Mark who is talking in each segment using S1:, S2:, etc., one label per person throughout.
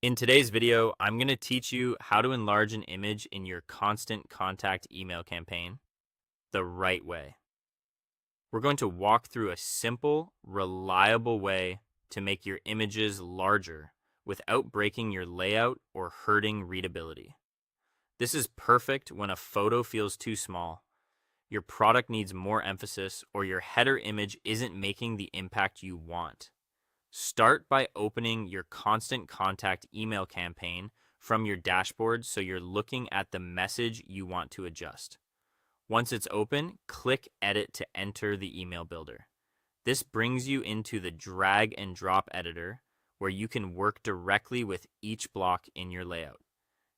S1: In today's video, I'm going to teach you how to enlarge an image in your Constant Contact email campaign the right way. We're going to walk through a simple, reliable way to make your images larger without breaking your layout or hurting readability. This is perfect when a photo feels too small, your product needs more emphasis, or your header image isn't making the impact you want. Start by opening your Constant Contact email campaign from your dashboard so you're looking at the message you want to adjust. Once it's open, click Edit to enter the email builder. This brings you into the drag and drop editor where you can work directly with each block in your layout.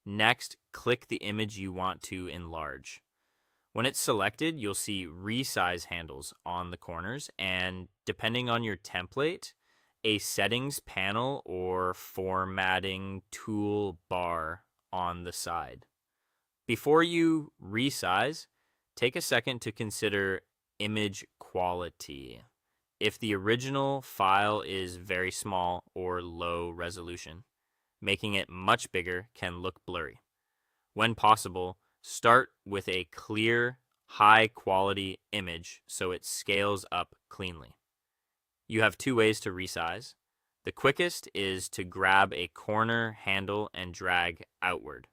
S1: Next, click the image you want to enlarge. When it's selected, you'll see resize handles on the corners, and depending on your template, a settings panel or formatting toolbar on the side. Before you resize, take a second to consider image quality. If the original file is very small or low resolution, making it much bigger can look blurry. When possible, start with a clear, high-quality image so it scales up cleanly. You have two ways to resize. The quickest is to grab a corner handle and drag outward.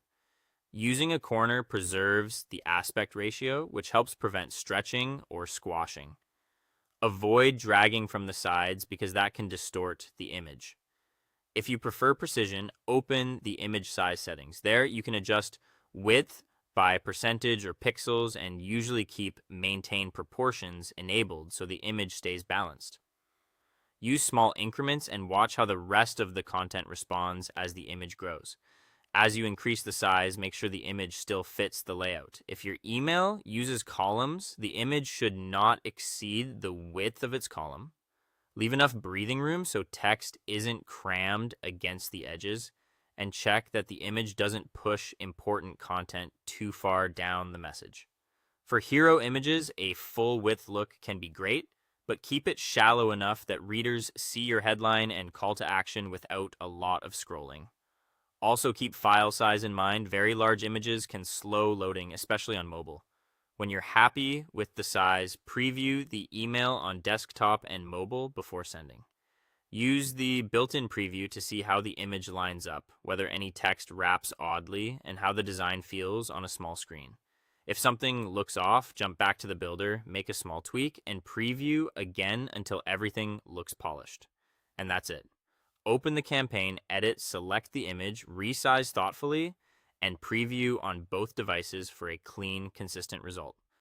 S1: Using a corner preserves the aspect ratio, which helps prevent stretching or squashing. Avoid dragging from the sides because that can distort the image. If you prefer precision, open the image size settings. There you can adjust width by percentage or pixels and usually keep maintain proportions enabled so the image stays balanced. Use small increments and watch how the rest of the content responds as the image grows. As you increase the size, make sure the image still fits the layout. If your email uses columns, the image should not exceed the width of its column. Leave enough breathing room so text isn't crammed against the edges, and check that the image doesn't push important content too far down the message. For hero images, a full width look can be great, but keep it shallow enough that readers see your headline and call to action without a lot of scrolling. Also keep file size in mind. Very large images can slow loading, especially on mobile. When you're happy with the size, preview the email on desktop and mobile before sending. Use the built-in preview to see how the image lines up, whether any text wraps oddly, and how the design feels on a small screen. If something looks off, jump back to the builder, make a small tweak, and preview again until everything looks polished. And that's it. Open the campaign, edit, select the image, resize thoughtfully, and preview on both devices for a clean, consistent result.